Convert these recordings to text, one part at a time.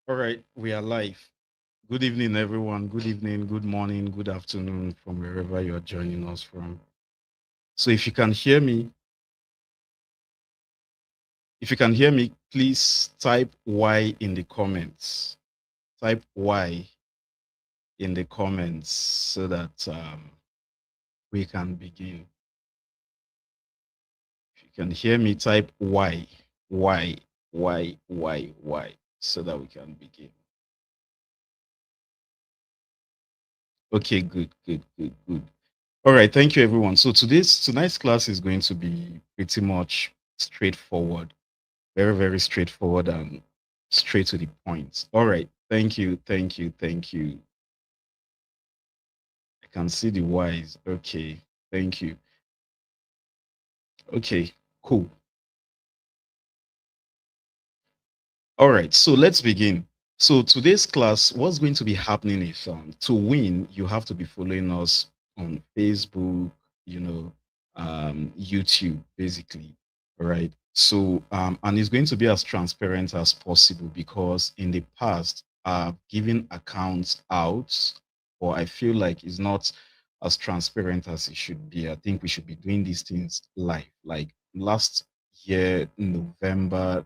All right, we are live. Good evening, everyone. Good evening, good morning, good afternoon from wherever you're joining us from. So if you can hear me, please type Y in the comments. Type Y in the comments so that we can begin. If you can hear me, type Y, so that we can begin. Okay, good. All right, thank you, everyone. So tonight's class is going to be pretty much straightforward, very straightforward and straight to the point. All right, thank you. I can see the whys. Okay, thank you. Okay, cool. All right, so let's begin. So today's class, what's going to be happening is to win, you have to be following us on Facebook, YouTube, basically. All right. So and it's going to be as transparent as possible because in the past I've given accounts out, or I feel like it's not as transparent as it should be. I think we should be doing these things live. Like last year, November,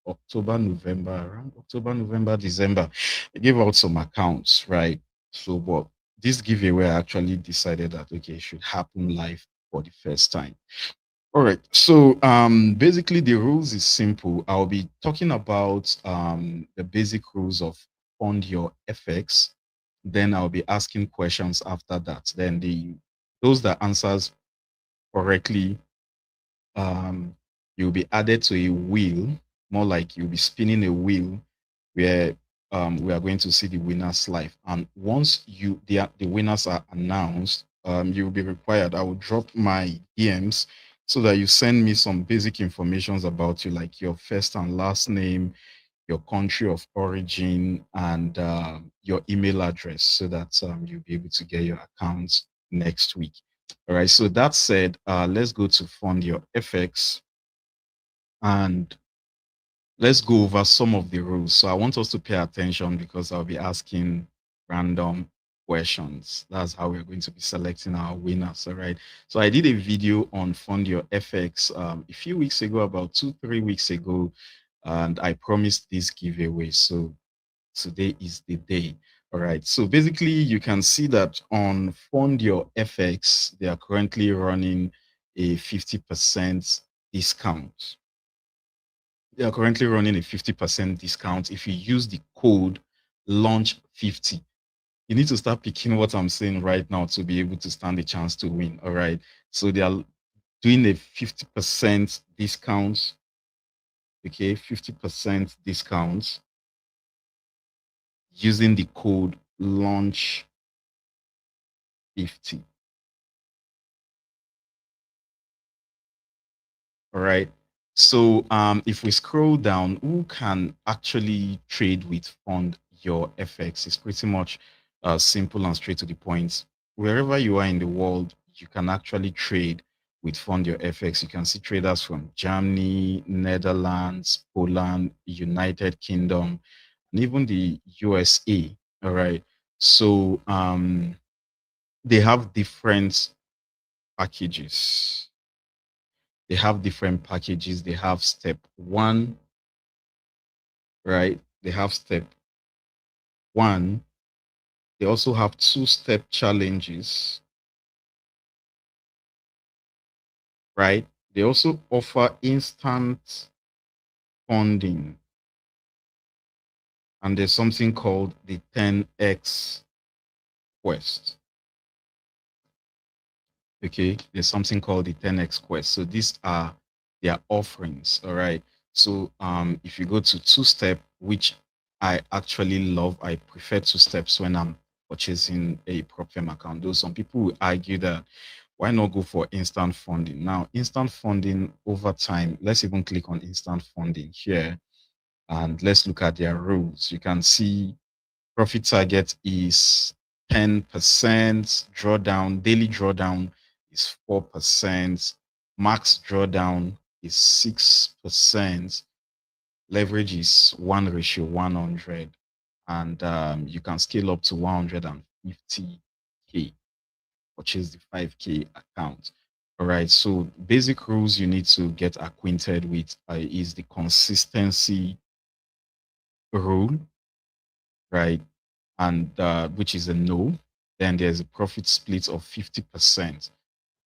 around October, November, December, I gave out some accounts, right? So, but this giveaway I actually decided that okay, it should happen live for the first time. All right. So, basically, the rules is simple. I'll be talking about the basic rules of Fund Your FX. Then I'll be asking questions after that. Then those that answers correctly, um, you'll be added to a wheel, more like you'll be spinning a wheel where we are going to see the winners live. And once the winners are announced, you'll be required. I will drop my DMs so that you send me some basic informations about you, like your first and last name, your country of origin, and your email address, so that you'll be able to get your accounts next week. All right. So that said, let's go to Fund Your FX and let's go over some of the rules. So I want us to pay attention because I'll be asking random questions. That's how we're going to be selecting our winners. All right. So I did a video on Fund Your FX a few weeks ago, about 2, 3 weeks ago, and I promised this giveaway. So today is the day. All right. So basically, you can see that on Fund Your FX, they are currently running a 50% discount. They are currently running a 50% discount if you use the code launch50. You need to start picking what I'm saying right now to be able to stand a chance to win. All right. So they are doing a 50% discount. Okay, 50% discount using the code launch50. All right. So if we scroll down, who can actually trade with Fund Your FX? It's pretty much simple and straight to the point. Wherever you are in the world, you can actually trade with Fund Your FX. You can see traders from Germany, Netherlands, Poland, United Kingdom, and even the USA. All right. So they have different packages. They have different packages. They have step one, right? They have step one. They also have two-step challenges, right? They also offer instant funding. And there's something called the 10x quest. Okay, there's something called the 10x quest. So these are their offerings. All right. So if you go to two-step, which I actually love, I prefer two steps when I'm purchasing a prop firm account. Though some people will argue that why not go for instant funding? Now, instant funding over time, let's even click on instant funding here and let's look at their rules. You can see profit target is 10%, drawdown, daily drawdown is 4%, max drawdown is 6%, leverage is 1:100. and you can scale up to 150K, purchase the 5K account. All right. So basic rules you need to get acquainted with is the consistency rule, right? And which is a no. Then there's a profit split of 50%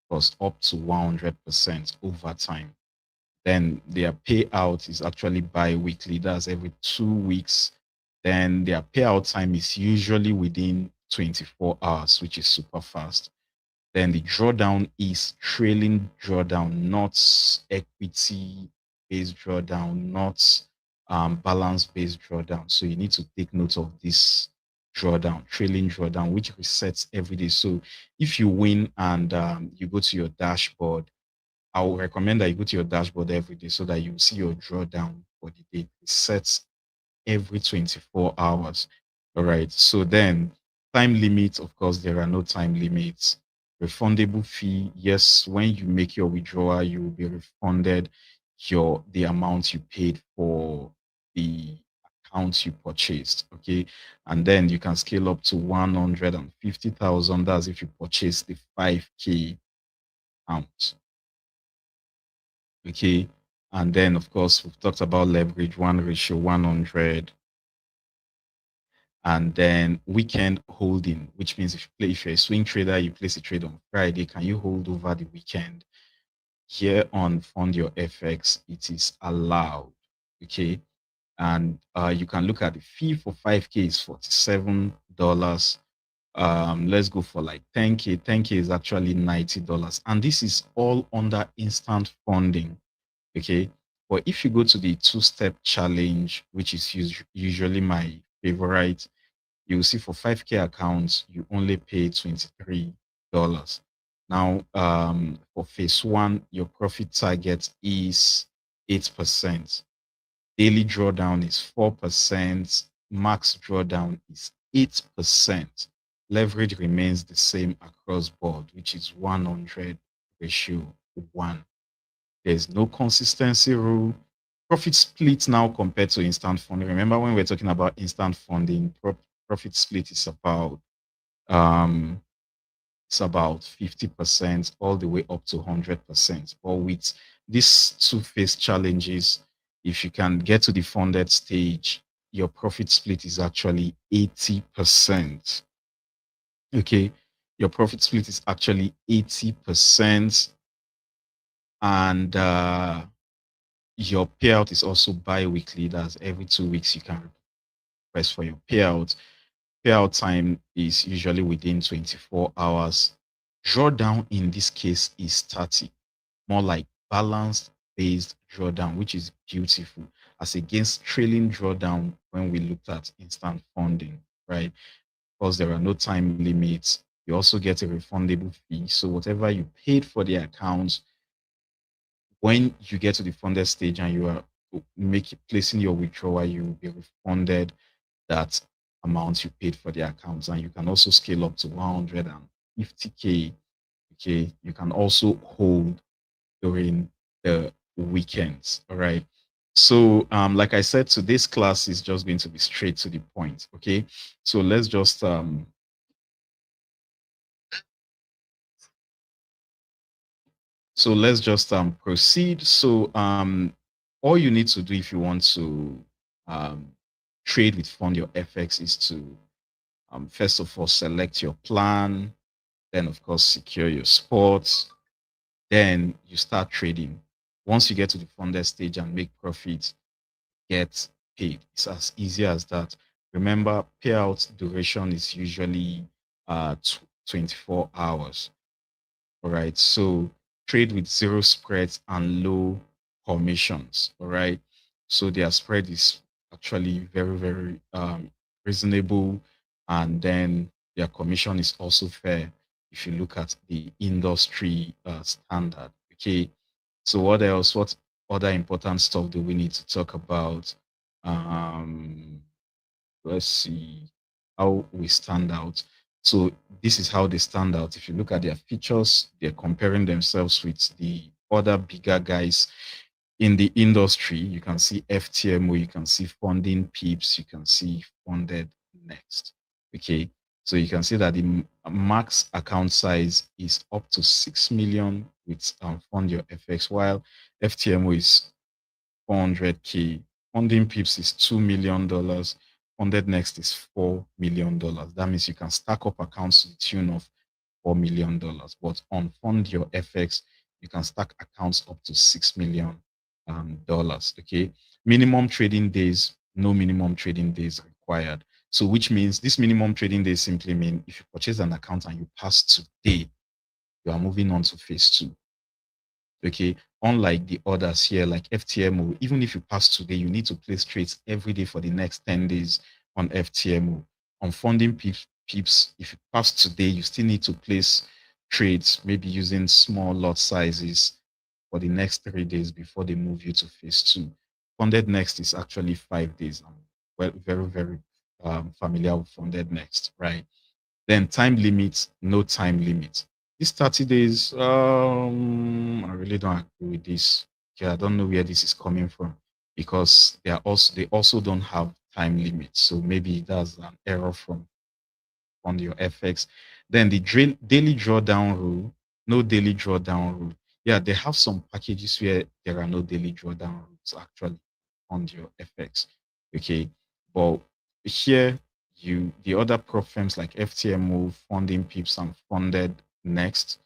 plus up to 100% over time. Then their payout is actually bi-weekly. That's every 2 weeks. Then their payout time is usually within 24 hours, which is super fast. Then the drawdown is trailing drawdown, not equity based drawdown, not balance based drawdown. So you need to take note of this drawdown, trailing drawdown, which resets every day. So if you win and you go to your dashboard, I will recommend that you go to your dashboard every day so that you see your drawdown for the day. It sets every 24 hours. All right. So then time limits, of course, there are no time limits. Refundable fee, yes, when you make your withdrawal, you will be refunded the amount you paid for the account you purchased. Okay. And then you can scale up to 150,000. That's if you purchase the 5K account. Okay. And then, of course, we've talked about leverage, 1:100. And then weekend holding, which means if you're a swing trader, you place a trade on Friday, can you hold over the weekend? Here on Fund Your FX, it is allowed. Okay. And you can look at the fee for 5K is $47. Let's go for like 10K. 10K is actually $90. And this is all under instant funding. Okay. But if you go to the two-step challenge, which is usually my favorite, you will see for 5K accounts, you only pay $23. Now, for phase one, your profit target is 8%. Daily drawdown is 4%. Max drawdown is 8%. Leverage remains the same across board, which is 100:1. There's no consistency rule. Profit split now compared to instant funding. Remember when we're talking about instant funding, profit split is um it's about 50% all the way up to 100%. But with these two-phase challenges, if you can get to the funded stage, your profit split is actually 80%. Okay. Your profit split is actually 80%. And your payout is also bi-weekly. That's every 2 weeks you can request for your payout. Payout time is usually within 24 hours. Drawdown in this case is static, more like balance based drawdown, which is beautiful, as against trailing drawdown when we looked at instant funding, right? Because there are no time limits. You also get a refundable fee. So whatever you paid for the account, when you get to the funded stage and you are placing your withdrawal, you will be refunded that amount you paid for the accounts. And you can also scale up to 150K. Okay. You can also hold during the weekends. All right. So, like I said, today's class is just going to be straight to the point. Okay. So let's just proceed. So all you need to do if you want to um, trade with Fund Your FX is to first of all select your plan, then of course secure your spots, then you start trading. Once you get to the funded stage and make profits, get paid. It's as easy as that. Remember, payout duration is usually 24 hours. All right. So trade with zero spreads and low commissions. All right. So their spread is actually very, very reasonable. And then their commission is also fair if you look at the industry standard. Okay. So what else? What other important stuff do we need to talk about? Um, let's see how we stand out. So this is how they stand out. If you look at their features, they're comparing themselves with the other bigger guys in the industry, you can see FTMO, you can see funding pips, you can see funded next. Okay. So you can see that the max account size is up to 6 million with Fund Your FX, while FTMO is 400K. Funding pips is $2 million. Funded next is $4 million. That means you can stack up accounts to the tune of $4 million. But on Fund Your FX, you can stack accounts up to $6 million. Okay. Minimum trading days, no minimum trading days required. So, which means this minimum trading days simply mean if you purchase an account and you pass today, you are moving on to phase two. Okay. Unlike the others here, like FTMO, even if you pass today, you need to place trades every day for the next 10 days on FTMO. On funding pips, if you pass today, you still need to place trades, maybe using small lot sizes for the next 3 days before they move you to phase two. Funded next is actually 5 days. I'm very, very familiar with funded next, right? Then time limit, no time limit. This 30 days, I really don't agree with this. Yeah, I don't know where this is coming from because they also don't have time limits. So maybe that's an error from on your FX. Then the daily drawdown rule, no daily drawdown rule. Yeah, they have some packages where there are no daily drawdown rules actually on your FX. Okay, but here the other prop firms like FTMO, Funding Pips, and Funded Next,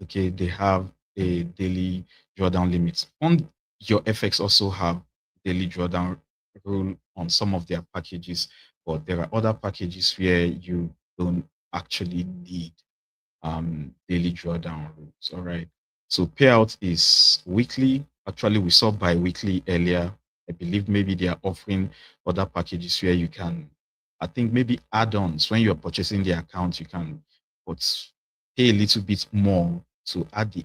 okay, they have a daily drawdown limit. On your FX also have daily drawdown rule on some of their packages, but there are other packages where you don't actually need daily drawdown rules. All right. So payout is weekly. Actually, we saw bi-weekly earlier. I believe maybe they are offering other packages where you can, I think maybe add-ons when you're purchasing the account, you can put pay a little bit more to add the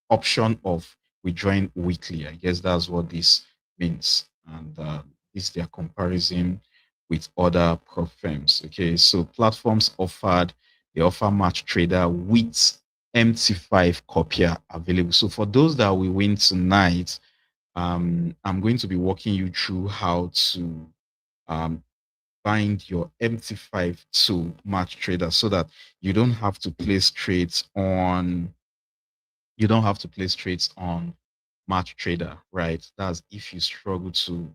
option of withdrawing weekly. I guess that's what this means. And this is their comparison with other prop firms. Okay, so platforms offered, they offer match trader with MT5 copier available. So for those that we win tonight, I'm going to be walking you through how to um, find your MT5 to match trader so that you don't have to place trades on match trader, right? That's if you struggle to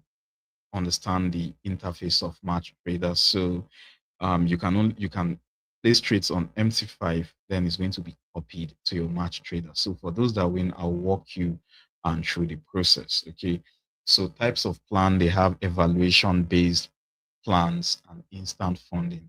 understand the interface of match trader. So you can place trades on MT5, then it's going to be copied to your match trader. So for those that win, I'll walk you through the process. Okay. So types of plan, they have evaluation based plans and instant funding,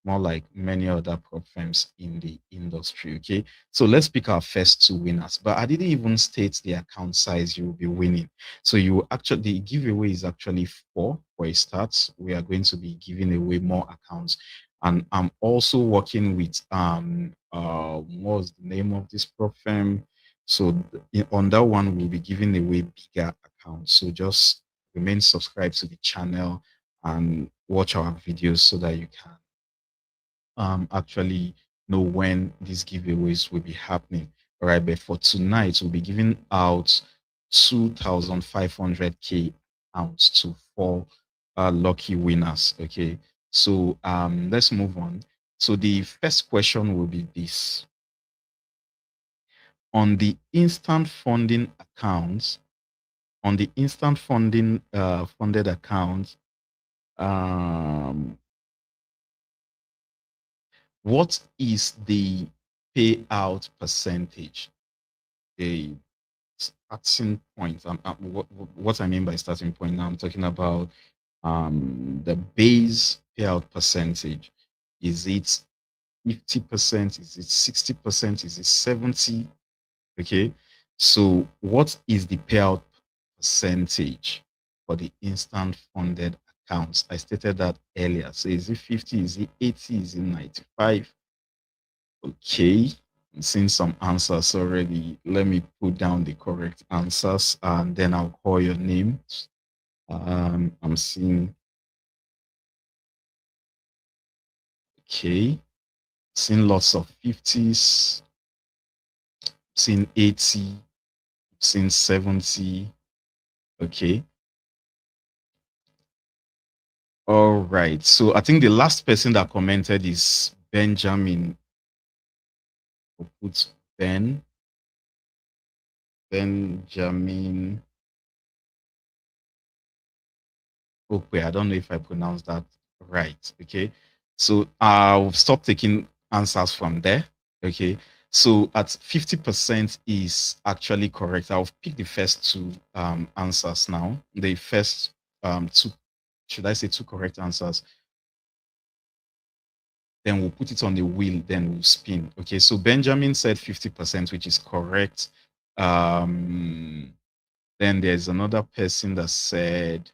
more like many other prop firms in the industry. Okay, so let's pick our first two winners. But I didn't even state the account size you will be winning. So you actually, the giveaway is actually four for a start. We are going to be giving away more accounts, and I'm also working with what's the name of this prop firm? So on that one, we'll be giving away bigger accounts. So just remain subscribed to the channel and watch our videos so that you can actually know when these giveaways will be happening. All right, but for tonight, we'll be giving out 2,500K ounce to four lucky winners. Okay, so let's move on. So the first question will be this: on the instant funding accounts, on the instant funding funded accounts, um, what is the payout percentage? A starting point. What I mean by starting point now, I'm talking about the base payout percentage. Is it 50%? Is it 60%? Is it 70? Okay. So what is the payout percentage for the instant funded accounts? I stated that earlier. So is it 50? Is it 80? Is it 95? Okay, I'm seeing some answers already. Let me put down the correct answers and then I'll call your name. I'm seeing, okay, seeing lots of 50s, seeing 80, seeing 70. Okay. All right. So I think the last person that commented is Benjamin. We'll put Benjamin. Okay, I don't know if I pronounced that right. Okay. So I'll stop taking answers from there. Okay. So at 50% is actually correct. I'll pick the first two answers now. The first two, should I say two correct answers? Then we'll put it on the wheel, then we'll spin. Okay. So Benjamin said 50%, which is correct. Then there's another person that said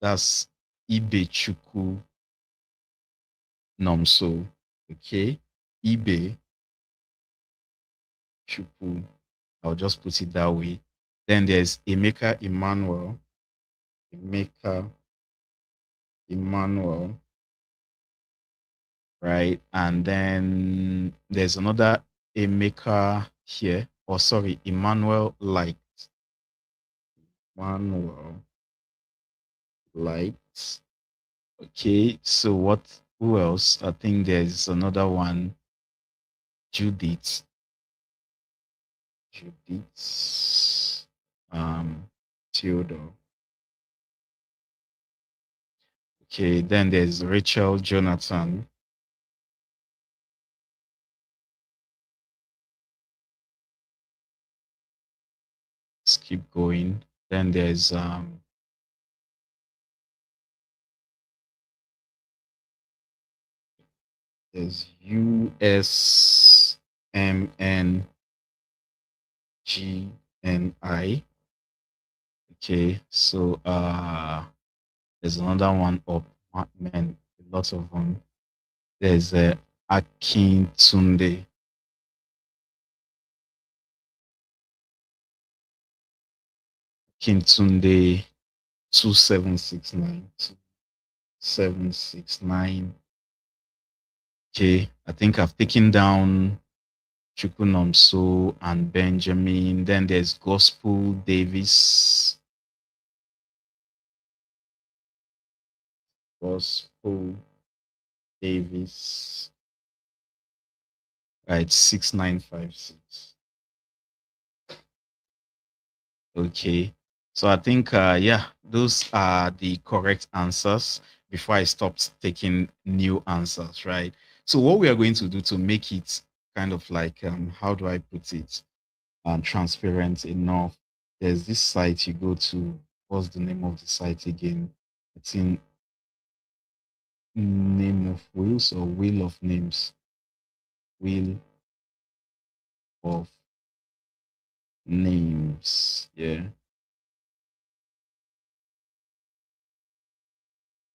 that's Ibechuku Nomso. Okay. Ibe Chuku. I'll just put it that way. Then there's Emeka Emmanuel. Emeka Emmanuel. Right. And then there's another Emeka here. Or sorry, Emmanuel Light. Emmanuel Light. Okay. So who else? I think there's another one. Judith. Judith. Theodore. Okay, then there's Rachel Jonathan. Let's keep going. Then there's USMNGNI. Okay, so there's another one up. Man, lots of them. There's Akintunde. Akintunde 2769. 2769. Okay, I think I've taken down Chukwunomso and Benjamin. Then there's Gospel Davis. Gospel Davis. Right, 6956. Okay. So I think yeah, those are the correct answers before I stopped taking new answers, right? So what we are going to do to make it kind of like how do I put it? Transparent enough. There's this site you go to. What's the name of the site again? It's in Name of Wheels or Wheel of Names. Wheel of Names. Yeah.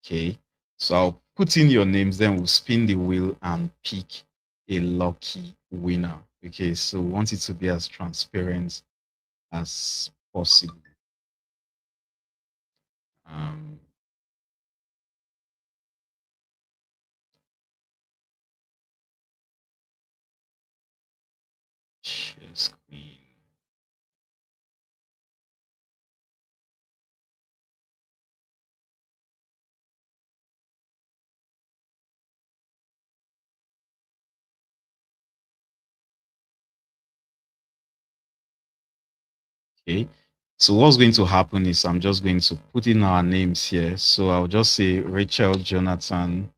Okay. So I'll put in your names, then we'll spin the wheel and pick a lucky winner. Okay. So we want it to be as transparent as possible. Um, share screen. Okay. So what's going to happen is I'm just going to put in our names here. So I'll just say Rachel Jonathan.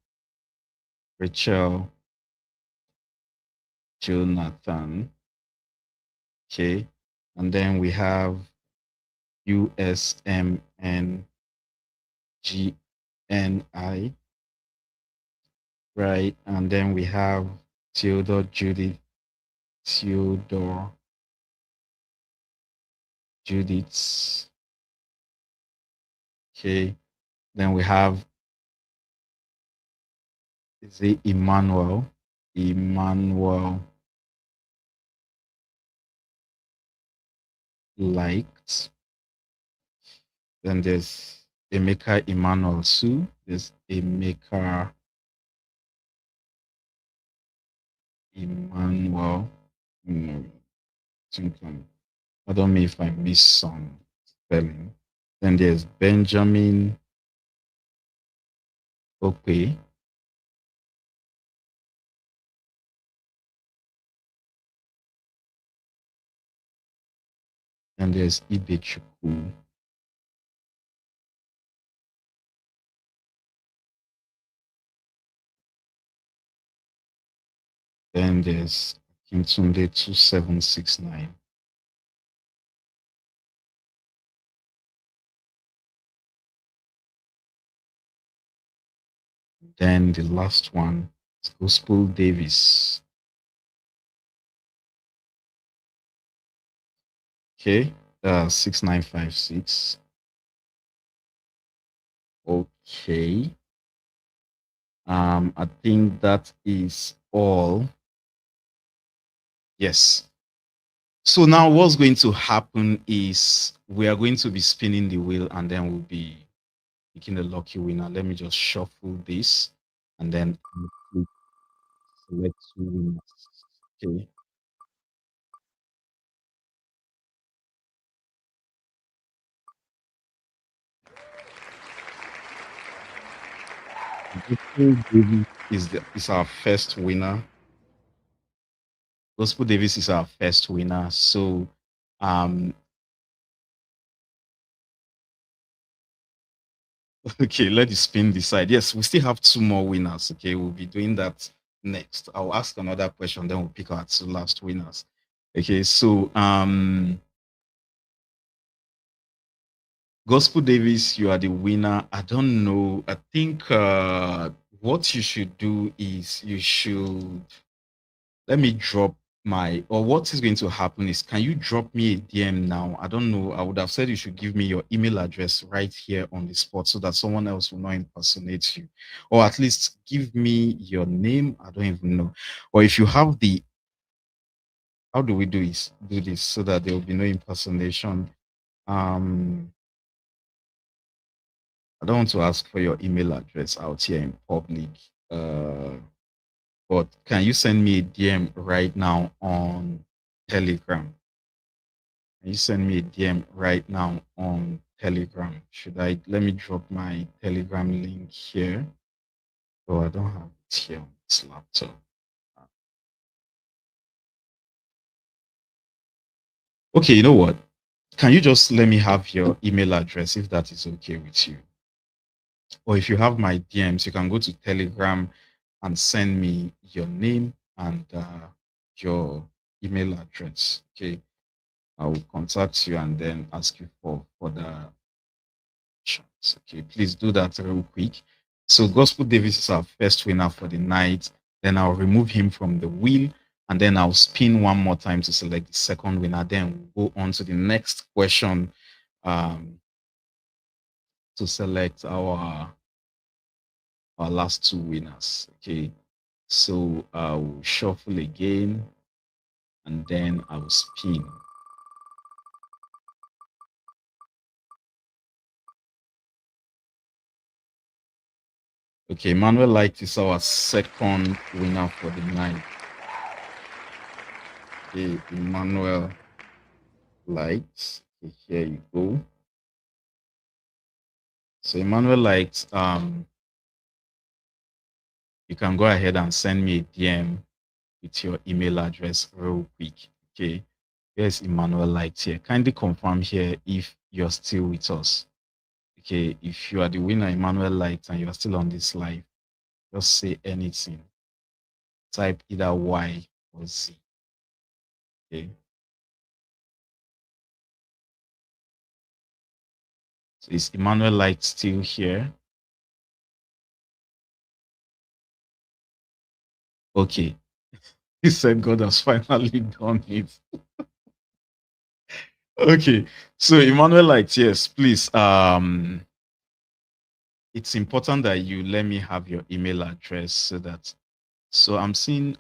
Rachel Jonathan. Okay. And then we have USMNGNI. Right. And then we have Theodore Judith. Theodore Judith. Okay. Then we have, is it Emmanuel? Emmanuel liked. Then there's Emeka Emmanuel Sue. There's Emeka Emmanuel. I think don't know if I missed some spelling. Then there's Benjamin Okwe. And there's Ibechuku. Then there's Kintunde 2769. Then the last one is Gospel Davis. Okay, 6956. Okay. I think that is all. Yes. So now what's going to happen is we are going to be spinning the wheel and then we'll be picking the lucky winner. Let me just shuffle this and then select two winners. Okay. Gospel Davis is our first winner. Gospel Davis is our first winner. So um okay, let the spin decide. Yes, we still have two more winners. Okay, we'll be doing that next. I'll ask another question, then we'll pick our two last winners. Okay, so Gospel Davis, you are the winner. I don't know. I think what you should do is you should let me drop my or what is going to happen is can you drop me a DM now? I don't know. I would have said you should give me your email address right here on the spot so that someone else will not impersonate you. Or at least give me your name. I don't even know. Or if you have the how do we do this so that there will be no impersonation? Um I don't want to ask for your email address out here in public. Uh, but can you send me a DM right now on Telegram? Can you send me a DM right now on Telegram? Should I let me drop my Telegram link here? Oh, I don't have it here on this laptop. Okay, you know what? Can you just let me have your email address if that is okay with you? Or if you have my DMs, you can go to Telegram and send me your name and your email address. Okay, I will contact you and then ask you for further questions. Okay, please do that real quick. So Gospel Davis is our first winner for the night. Then I'll remove him from the wheel and then I'll spin one more time to select the second winner. Then we'll go on to the next question to select our last two winners. Okay, so I will shuffle again and then I will spin. Okay, Emmanuel Light is our second winner for the night. Okay, Emmanuel Light. Okay, here you go. So Emmanuel Light, you can go ahead and send me a DM with your email address real quick. Okay. Here's Emmanuel Light here. Kindly confirm here if you're still with us. Okay, if you are the winner, Emmanuel Light, and you're still on this live, just say anything. Type either Y or Z. Okay. So is Emmanuel Light still here? Okay. He said God has finally done it. Okay. So Emmanuel Light, yes, please. It's important that you let me have your email address so that so I'm seeing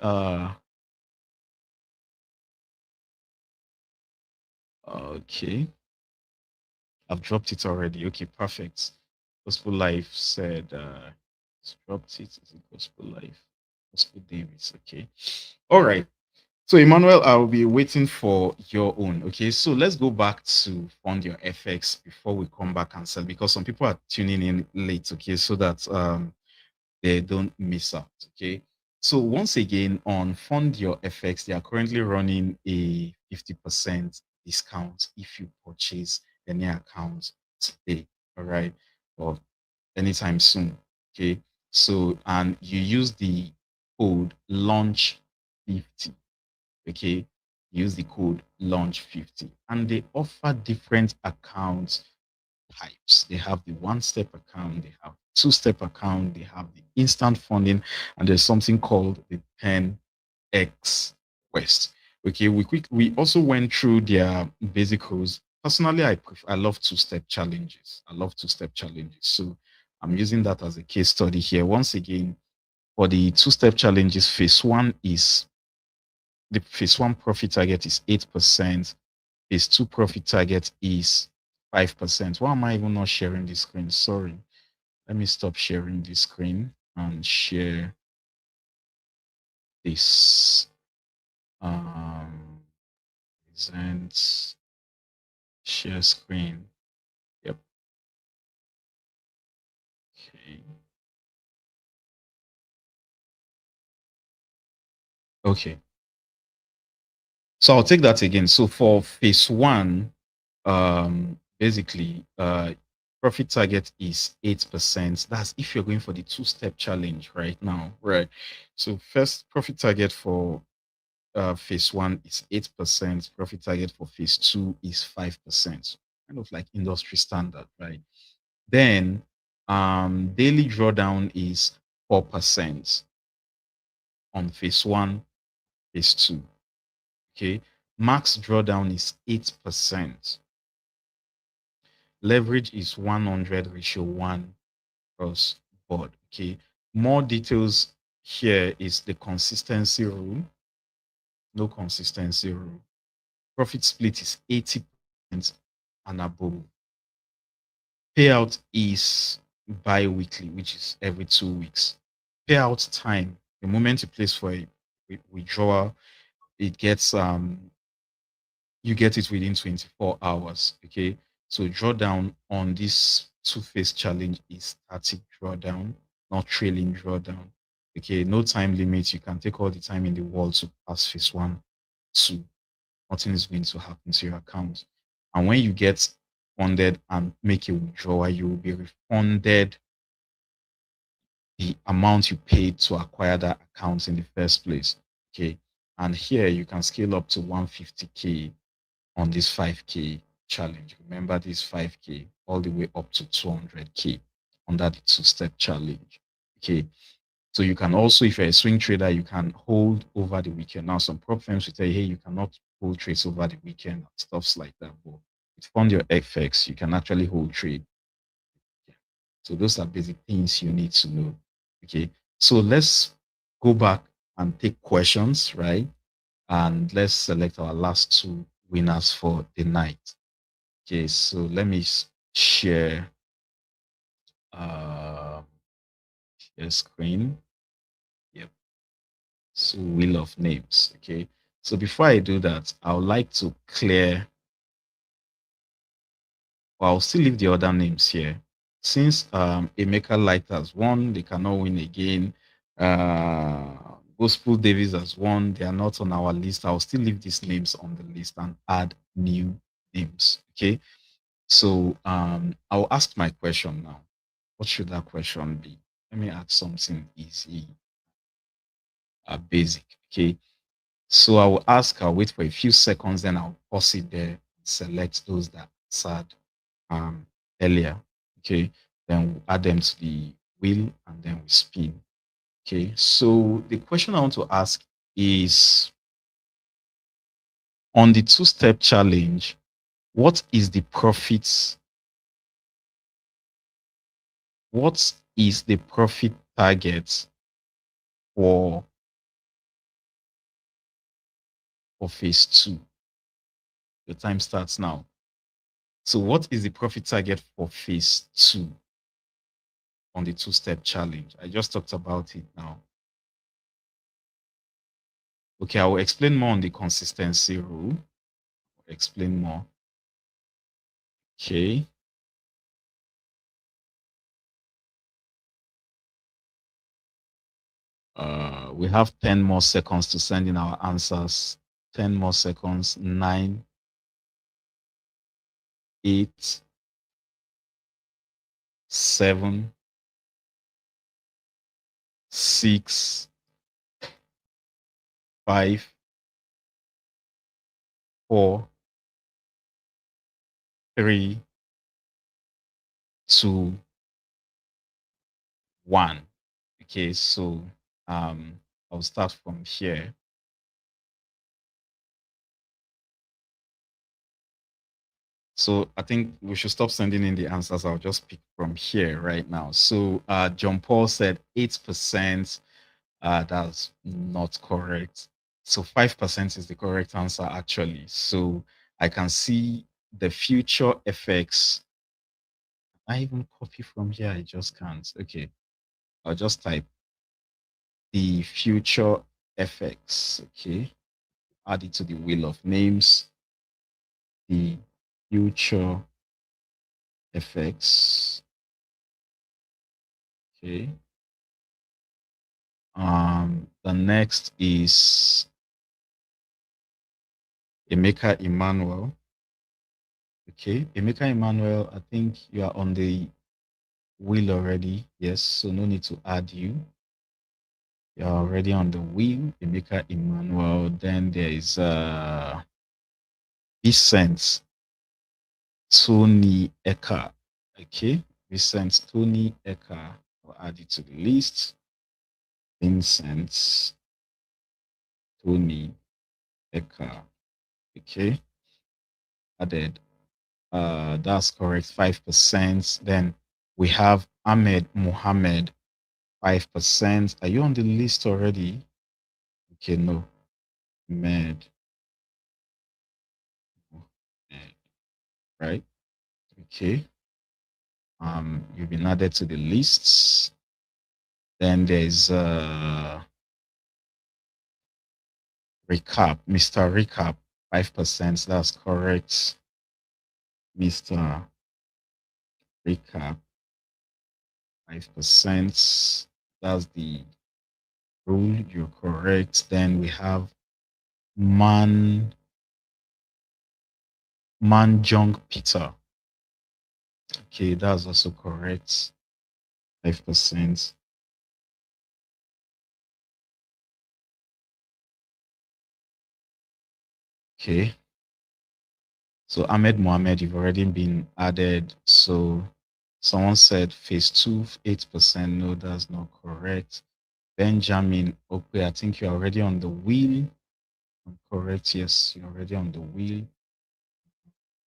okay. I've dropped it already. Okay, perfect. Gospel Life said it's dropped it. Is it Gospel Life? Gospel Davis. Okay. All right. So, Emmanuel, I'll be waiting for your own. Okay, so let's go back to Fund Your FX before we come back and sell because some people are tuning in late. Okay, so that they don't miss out. Okay, so once again, on Fund Your FX, they are currently running a 50% discount if you purchase any account today. All right, or anytime soon. Okay, so and you use the code launch 50. Okay, use the code launch 50 and they offer different account types. They have the one-step account, they have two-step account, they have the instant funding, and there's something called the 10x West. Okay, we also went through their basic rules. Personally, I love two-step challenges. I love two-step challenges. So I'm using that as a case study here. Once again, for the two-step challenges, phase one is the phase one profit target is 8%. Phase two profit target is 5%. Why am I even not sharing the screen? Sorry. Let me stop sharing the screen and share this. Present share screen. Yep. Okay. Okay. So I'll take that again. So for phase one, basically, profit target is 8%. That's if you're going for the two-step challenge right now, right? So first profit target for phase one is 8%. Profit target for phase two is 5%. Kind of like industry standard, right? Then daily drawdown is 4% on phase one, phase two. Okay. Max drawdown is 8%. Leverage is 100:1 across board. Okay. More details here is the consistency rule. No consistency rule. Profit split is 80% and above. Payout is bi-weekly, which is every 2 weeks. Payout time, the moment you place for a withdrawal, it gets you get it within 24 hours. Okay. So drawdown on this two-phase challenge is static drawdown, not trailing drawdown. Okay. No time limit. You can take all the time in the world to pass phase one, two. Nothing is going to happen to your account. And when you get funded and make a withdrawal, you will be refunded the amount you paid to acquire that account in the first place. Okay. And here you can scale up to 150K on this 5K challenge. Remember this 5K all the way up to 200K on that two-step challenge. Okay. So you can also, if you're a swing trader, you can hold over the weekend. Now, some prop firms will tell you, hey, you cannot hold trades over the weekend, stuffs like that. But with Fund Your FX, you can actually hold trade. Yeah. So those are basic things you need to know. Okay. So let's go back and take questions, right? And let's select our last two winners for the night. Okay, so let me share uh share screen. Yep. So wheel of names. Okay. So before I do that, I would like to clear, or I'll still leave the other names here. Since Emeka Light has won, they cannot win again. Gospel Davis has won, they are not on our list. I'll still leave these names on the list and add new names. Okay. So I'll ask my question now. What should that question be? Let me add something easy, basic. Okay. So I will ask, I'll wait for a few seconds, then I'll pause it there, select those that answered earlier. Okay. Then we'll add them to the wheel and then we spin. Okay. So the question I want to ask is on the two-step challenge, what is the profits? What is the profit target for phase two? The time starts now. So what is the profit target for phase two on the two-step challenge? I just talked about it now. Okay, I will explain more on the consistency rule. Explain more. Okay. We have 10 more seconds to send in our answers. 10 more seconds. 9, 8, 7, 6, 5, 4, 3, 2, 1. Okay, so I'll start from here. So I think we should stop sending in the answers. I'll just pick from here right now. So John Paul said 8%. That's not correct. So 5% is the correct answer, actually. So I can see the future effects. I even copy from here. I just can't. Okay. I'll just type the future effects. Okay. Add it to the wheel of names. The future effects. Okay. The next is Emeka Emmanuel. Okay, Emeka Emmanuel, I think you are on the wheel already. Yes, so no need to add you. You're already on the wheel, Emeka Emmanuel. Then there is Vicent Tony Eka. Okay, Vicent Tony Eka. I'll add it to the list. Vincent Tony Eka. Okay, added. That's correct, 5%. Then we have Ahmed Mohammed, 5%. Are you on the list already? Okay, no. Med. Right? Okay. You've been added to the lists. Then there's Recap, Mr. Recap, 5%. That's correct. Mr. Recap, 5%. That's the rule. You're correct. Then we have Manjong Peter. Okay, that's also correct. 5%. Okay. So Ahmed Mohammed, you've already been added. So someone said phase 2, 8%. No, that's not correct. Benjamin okay, I think you're already on the wheel. I'm correct. Yes, you're already on the wheel.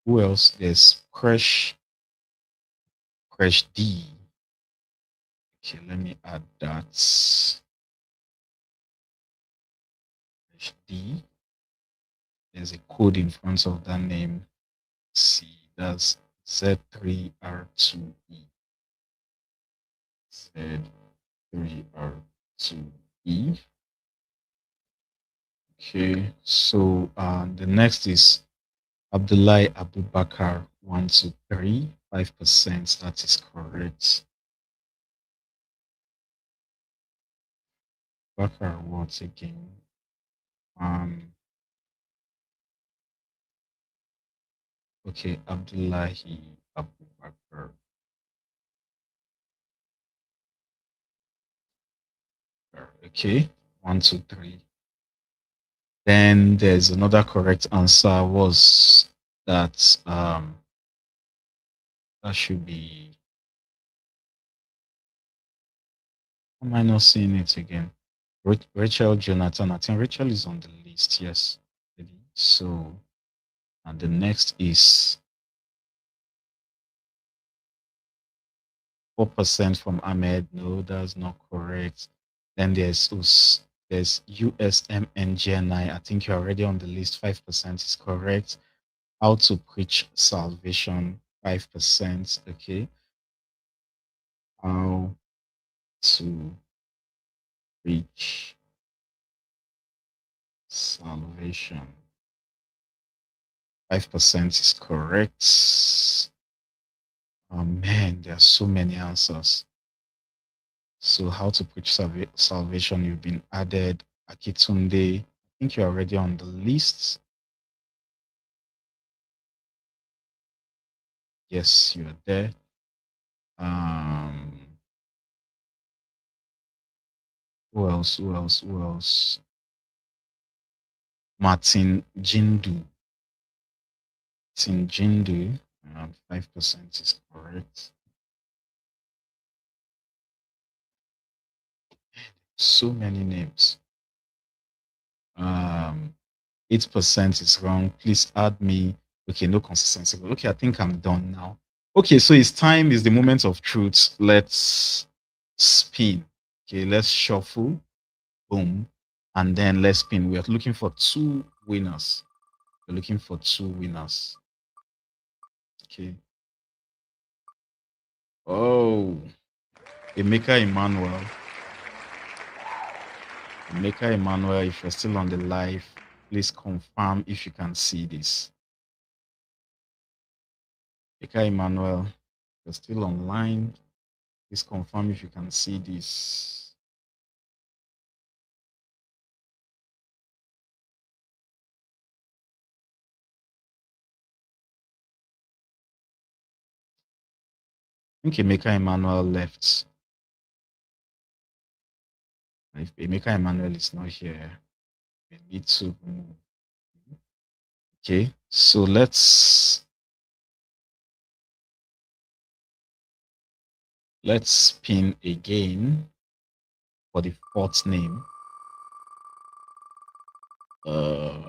Who else? There's Crash D. Okay, let me add that. Crash D. There's a code in front of that name. C. That's Z3R2E. Z3R2E. Okay, so the next is Abdullahi Abubakar 123, 5%. That is correct. Bakar once again. Okay, Abdullahi Abubakar. Okay, 123. Then there's another correct answer was that that should be. Am I not seeing it again? Rachel Jonathan. I think Rachel is on the list. Yes. So, and the next is 4% from Ahmed. No, that's not correct. Then there's USMNGNI. I think you're already on the list. 5% is correct. How to preach salvation, 5%. Okay. How to preach Salvation. 5% is correct. Oh man, there are so many answers. So how to preach salvation, you've been added. Akitunde, I think you're already on the list. Yes, you're there. Um, who else? Who else? Who else? Martin Jindu. Martin Jindu. 5% is correct. So many names. 8% is wrong. Please add me. Okay, no consistency. Okay, I think I'm done now. Okay, so it's time, is the moment of truth. Let's spin. Okay, let's shuffle. Boom. And then let's spin. We are looking for two winners. We're looking for two winners. Okay. Oh, Emeka Emmanuel. Emeka Emmanuel, if you're still on the live, please confirm if you can see this. Emeka Emmanuel, you're still online. Please confirm if you can see this. I think Emeka Emmanuel left. If Emeka Emmanuel is not here, we need to move. Okay, so let's spin again for the fourth name. Oh,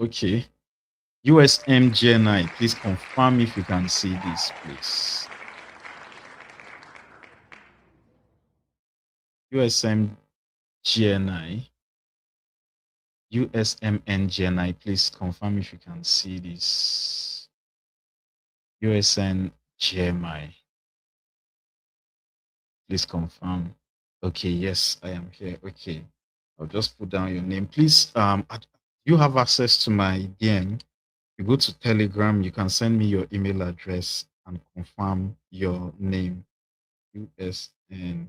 okay. USMGNI, please confirm if you can see this, please. USMGNI. USMNGNI, please confirm if you can see this. USNGMI. Please confirm. Okay, yes, I am here. Okay. I'll just put down your name. Please, you have access to my DM. You go to Telegram, you can send me your email address and confirm your name. USNGMI.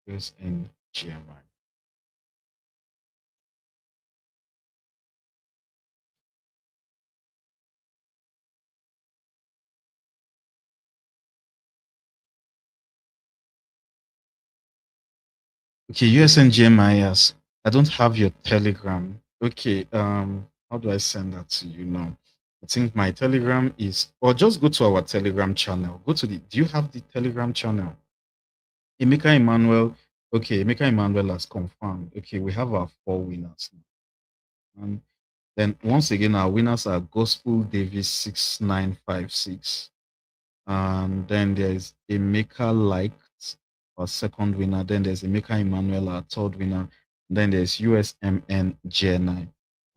USNGMI. Okay, USNGMI, yes. I don't have your Telegram. Okay, how do I send that to you now? I think my Telegram is, or just go to our Telegram channel. Go to the, do you have the Telegram channel? Emeka Emmanuel. Okay, Emeka Emmanuel has confirmed. Okay, we have our 4 winners. And then once again, our winners are Gospel Davis 6956. And then there's Emeka Liked, our second winner. Then there's Emeka Emmanuel, our third winner. Then there's USMN GNI,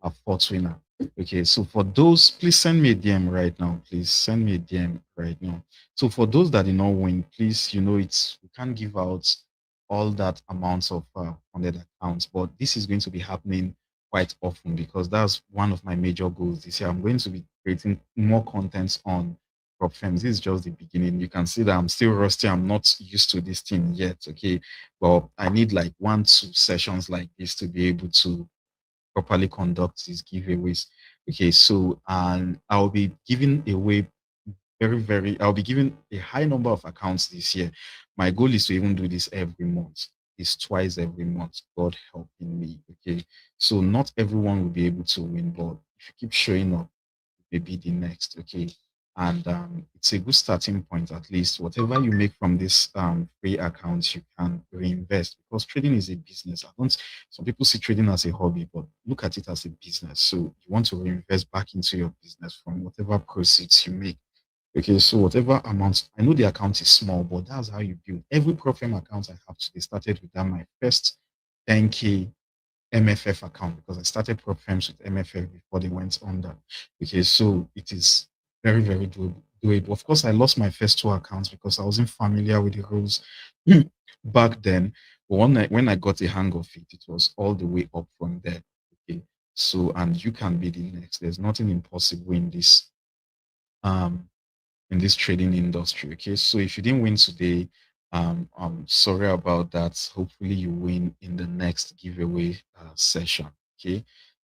our fourth winner. Okay, so for those, please send me a DM right now. Please send me a DM right now. So for those that did not win, please, it's, we can't give out all that amounts of 100 accounts, but this is going to be happening quite often because that's one of my major goals this year. I'm going to be creating more content on prop firms. This is just the beginning. You can see that I'm still rusty. I'm not used to this thing yet. Okay. But I need like 1-2 sessions like this to be able to properly conduct these giveaways. Okay. So, and I'll be giving away I'll be giving a high number of accounts this year. My goal is to even do this every month. It's twice every month. God helping me. Okay. So not everyone will be able to win, but if you keep showing up, maybe the next. Okay. And it's a good starting point, at least. Whatever you make from this free accounts, you can reinvest because trading is a business. Some people see trading as a hobby, but look at it as a business. So you want to reinvest back into your business from whatever proceeds you make. Okay, so whatever amount, I know the account is small, but that's how you build. Every Profem account I have today started with that my first 10K MFF account because I started prop firms with MFF before they went under. Okay, so it is very, very do it. Of course, I lost my first two accounts because I wasn't familiar with the rules back then. But when I got a hang of it, it was all the way up from there. Okay. So, and you can be the next. There's nothing impossible um in this trading industry. Okay. So if you didn't win today, I'm sorry about that. Hopefully you win in the next giveaway session. Okay.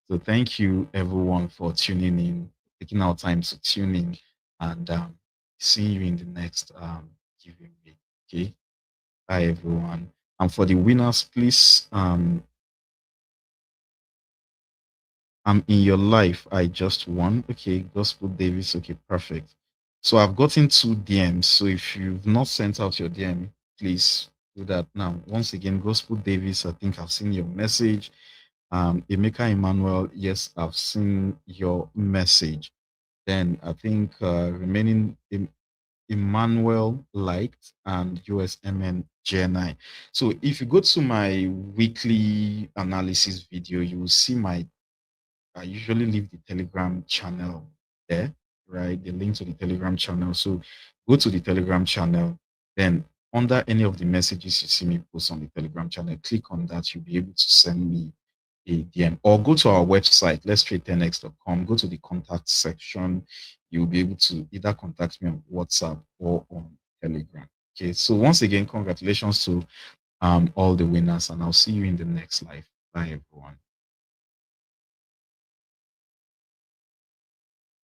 So thank you everyone for tuning in, taking our time to tune in, and seeing you in the next giveaway. Okay. Bye everyone. And for the winners, please I'm in your life. I just won. Okay, Gospel Davis. Okay, perfect. So I've gotten two DMs. So if you've not sent out your DM, please do that now. Once again, Gospel Davis, I think I've seen your message. Emeka Emmanuel, yes, I've seen your message. Then I think remaining Emmanuel liked and USMN GNI. So if you go to my weekly analysis video, you will see I usually leave the Telegram channel there, right? The link to the Telegram channel. So go to the Telegram channel, then under any of the messages you see me post on the Telegram channel, click on that. You'll be able to send me a DM or go to our website, let's trade10x.com. Go to the contact section. You'll be able to either contact me on WhatsApp or on Telegram. Okay. So once again, congratulations to all the winners, and I'll see you in the next live. Bye, everyone.